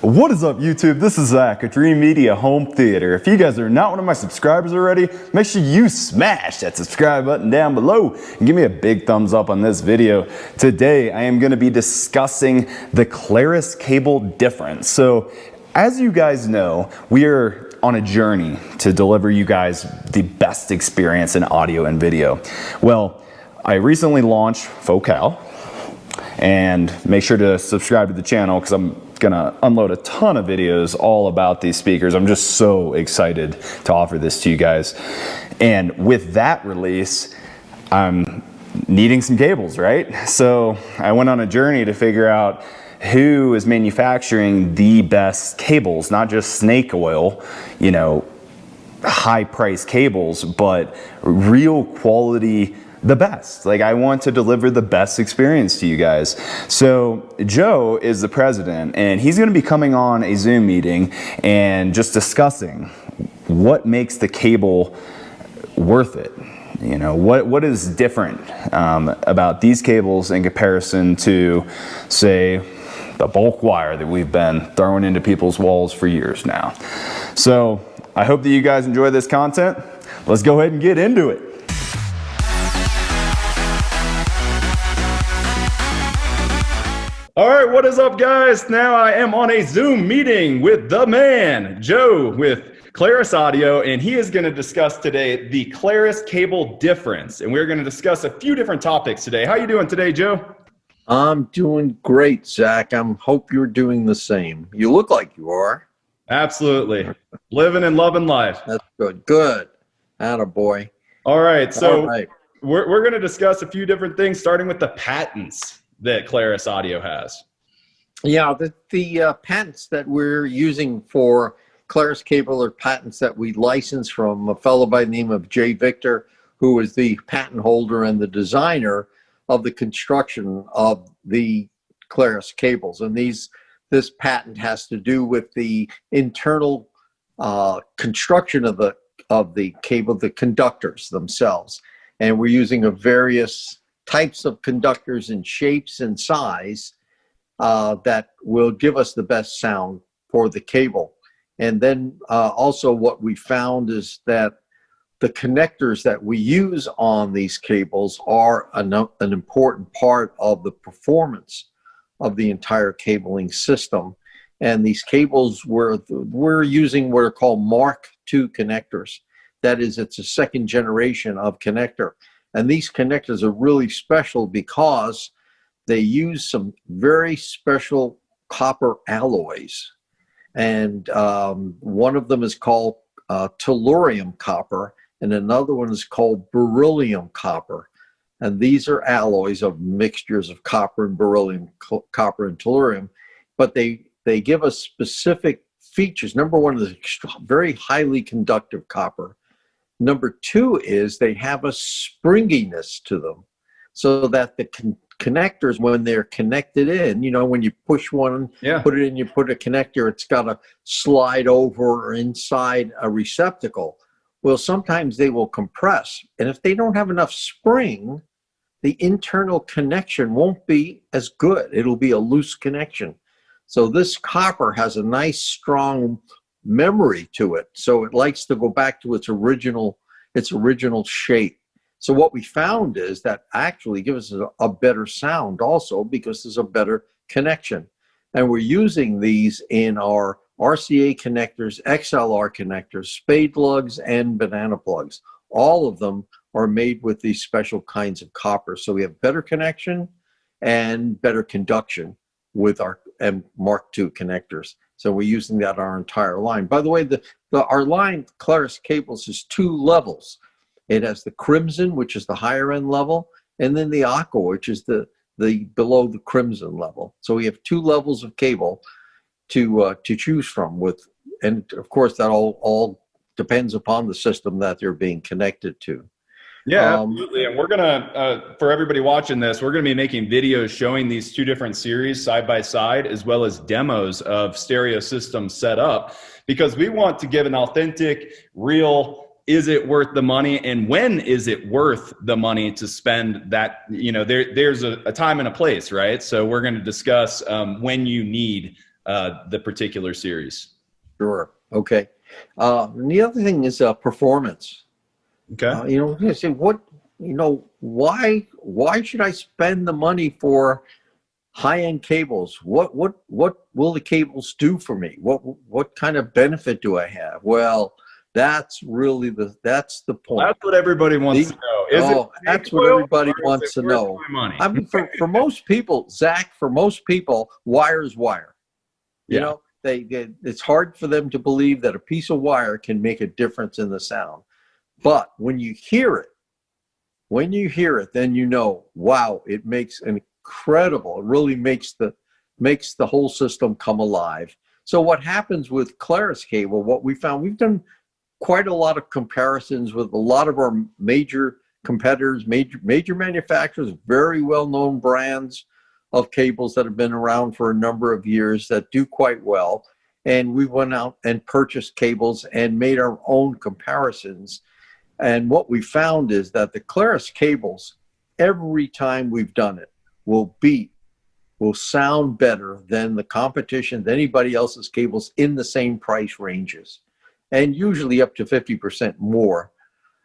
What is up, YouTube? This is Zach at Dreamedia Home Theater. If you guys are not one of my subscribers already, make sure you smash that subscribe button down below and give me a big thumbs up on this video. Today, I am going to be discussing the Clarus cable difference. So, as you guys know, we are on a journey to deliver you guys the best experience in audio and video. Well, I recently launched Focal, and make sure to subscribe to the channel because I'm gonna unload a ton of videos all about these speakers. I'm just so excited to offer this to you guys. And with that release, I'm needing some cables, right? So I went on a journey to figure out who is manufacturing the best cables, not just snake oil, you know, high price cables, but real quality, the best. Like, I want to deliver the best experience to you guys. So Joe is the president, and he's going to be coming on a Zoom meeting and just discussing what makes the cable worth it. You know, what is different about these cables in comparison to, say, the bulk wire that we've been throwing into people's walls for years now. So I hope that you guys enjoy this content. Let's go ahead and get into it. All right, what is up, guys? Now I am on a Zoom meeting with the man, Joe, with Clarus Audio, and he is going to discuss today the Clarus cable difference. And we're going to discuss a few different topics today. How you doing today, Joe? I'm doing great, Zach. I hope you're doing the same. You look like you are. Absolutely. Living and loving life. That's good. Good. Attaboy. All right, so All right. we're going to discuss a few different things, starting with the patents that Clarus Audio has. Yeah, the patents that we're using for Clarus cable are patents that we licensed from a fellow by the name of Jay Victor, who is the patent holder and the designer of the construction of the Clarus cables. And this patent has to do with the internal construction of the cable, the conductors themselves. And we're using a various types of conductors in shapes and size that will give us the best sound for the cable. And then also what we found is that the connectors that we use on these cables are an important part of the performance of the entire cabling system. And these cables, we're using what are called Mark II connectors. That is, it's a second generation of connector. And these connectors are really special because they use some very special copper alloys. And one of them is called tellurium copper, and another one is called beryllium copper. And these are alloys of mixtures of copper and beryllium, copper and tellurium, but they give us specific features. Number one is very highly conductive copper. Number two is they have a springiness to them, so that the connectors, when they're connected in, you know, when you push one, put it in, you put a connector, it's got to slide over or inside a receptacle. Well, sometimes they will compress. And if they don't have enough spring, the internal connection won't be as good. It'll be a loose connection. So this copper has a nice, strong memory to it, so it likes to go back to its original shape. So what we found is that actually gives us a better sound also, because there's a better connection. And we're using these in our RCA connectors, XLR connectors, spade lugs, and banana plugs. All of them are made with these special kinds of copper. So we have better connection and better conduction with our Mark II connectors. So we're using that our entire line. By the way, our line, Clarus cables, is two levels. It has the crimson, which is the higher end level, and then the aqua, which is the below the crimson level. So we have two levels of cable to choose from with, and of course that all depends upon the system that they're being connected to. Yeah, absolutely. And we're gonna, for everybody watching this, we're gonna be making videos showing these two different series side by side, as well as demos of stereo systems set up, because we want to give an authentic, real, is it worth the money, and when is it worth the money to spend that? You know, there's a time and a place, right? So we're going to discuss when you need the particular series. Sure. Okay. And the other thing is performance. Okay. You say, why should I spend the money for high-end cables? What will the cables do for me? What kind of benefit do I have? Well, that's really that's the point. That's what everybody wants to know. That's what everybody wants to know. Money? I mean, for most people, Zach, for most people, wire is wire. You know, it's hard for them to believe that a piece of wire can make a difference in the sound. But when you hear it, then you know, wow, it makes an incredible, it really makes the whole system come alive. So what happens with Clarus cable, what we found, we've done quite a lot of comparisons with a lot of our major competitors, major manufacturers, very well-known brands of cables that have been around for a number of years that do quite well. And we went out and purchased cables and made our own comparisons. And what we found is that the Clarus cables, every time we've done it, will sound better than the competition, than anybody else's cables in the same price ranges, and usually up to 50% more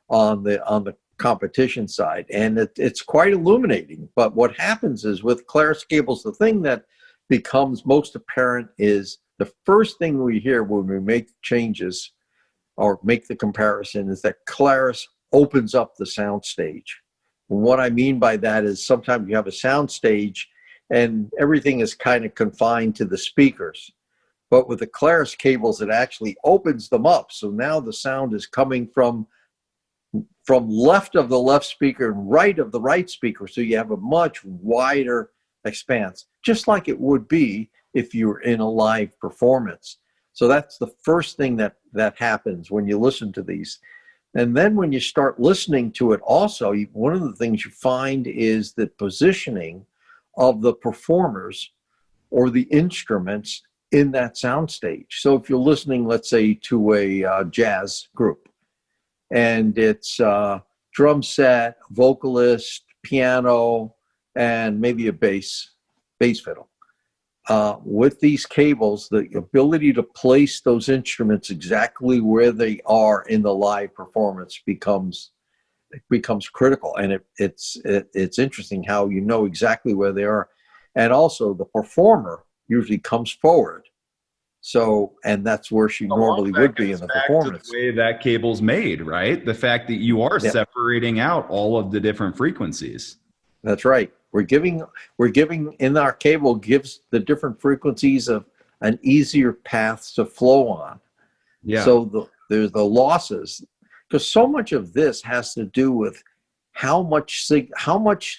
on the competition side. And it's quite illuminating. But what happens is with Clarus cables, the thing that becomes most apparent is the first thing we hear when we make changes or make the comparison is that Clarus opens up the sound stage. And what I mean by that is sometimes you have a sound stage and everything is kind of confined to the speakers. But with the Clarus cables, it actually opens them up. So now the sound is coming from left of the left speaker and right of the right speaker. So you have a much wider expanse, just like it would be if you were in a live performance. So that's the first thing that happens when you listen to these. And then when you start listening to it also, one of the things you find is the positioning of the performers or the instruments in that sound stage. So if you're listening, let's say, to a jazz group, and it's drum set, vocalist, piano, and maybe a bass fiddle. With these cables, the ability to place those instruments exactly where they are in the live performance becomes critical. And it's interesting how you know exactly where they are. And also the performer usually comes forward. So, and that's where she normally would be in the performance. The way that cable's made, right? The fact that you are separating out all of the different frequencies. That's right. We're giving in our cable gives the different frequencies of an easier path to flow on. Yeah. So there's the losses, because so much of this has to do with how much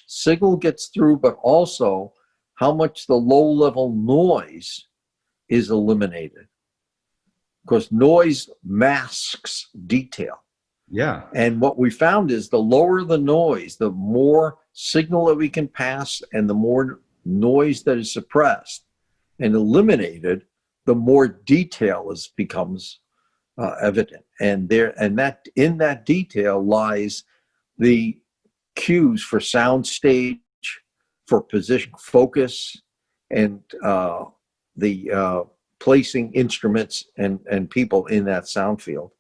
signal gets through, but also how much the low level noise is eliminated, because noise masks detail. Yeah. And what we found is the lower the noise, the more signal that we can pass and the more noise that is suppressed and eliminated, the more detail becomes evident. And that in that detail lies the cues for sound stage, for position focus, and the placing instruments and people in that sound field.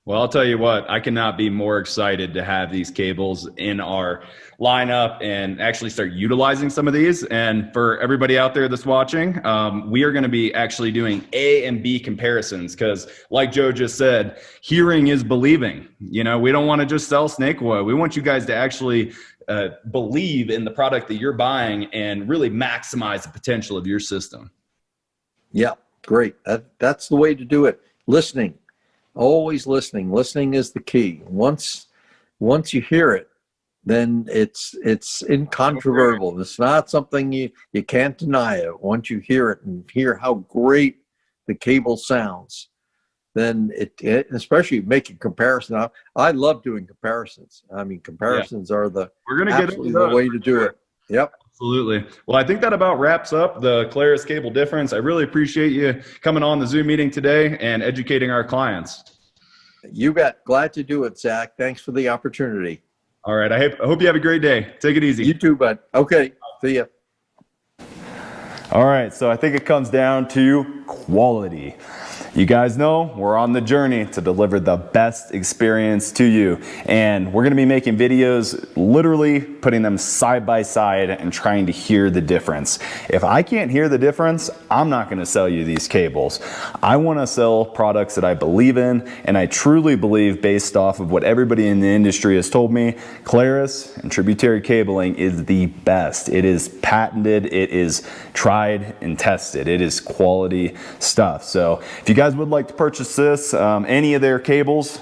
Well, I'll tell you what, I cannot be more excited to have these cables in our lineup and actually start utilizing some of these. And for everybody out there that's watching, we are going to be actually doing A and B comparisons, because like Joe just said, hearing is believing. You know, we don't want to just sell snake oil. We want you guys to actually believe in the product that you're buying and really maximize the potential of your system. Yeah, great. That's the way to do it. Listening. Always listening. Listening is the key. Once you hear it, then it's incontrovertible. It's not something you can't deny it. Once you hear it and hear how great the cable sounds, then it especially making comparison. I love doing comparisons. I mean, comparisons are absolutely the way to do it. Yep. Absolutely. Well, I think that about wraps up the Clarus cable difference. I really appreciate you coming on the Zoom meeting today and educating our clients. You bet. Glad to do it, Zach. Thanks for the opportunity. All right. I hope you have a great day. Take it easy. You too, bud. Okay. See ya. All right, so I think it comes down to quality. You guys know we're on the journey to deliver the best experience to you, and we're going to be making videos literally putting them side by side and trying to hear the difference. If I can't hear the difference, I'm not going to sell you these cables. I want to sell products that I believe in, and I truly believe, based off of what everybody in the industry has told me, Clarus and tributary cabling is the best. It is patented, it is tried and tested, it is quality stuff. So if you guys would like to purchase this, any of their cables,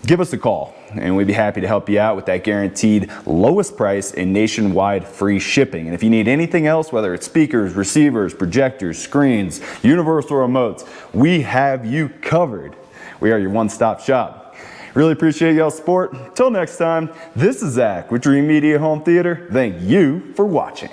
give us a call and we'd be happy to help you out with that guaranteed lowest price and nationwide free shipping. And if you need anything else, whether it's speakers, receivers, projectors, screens, universal remotes, we have you covered. We are your one-stop shop. Really appreciate y'all's support. Until next time, this is Zach with Dreamedia Home Theater. Thank you for watching.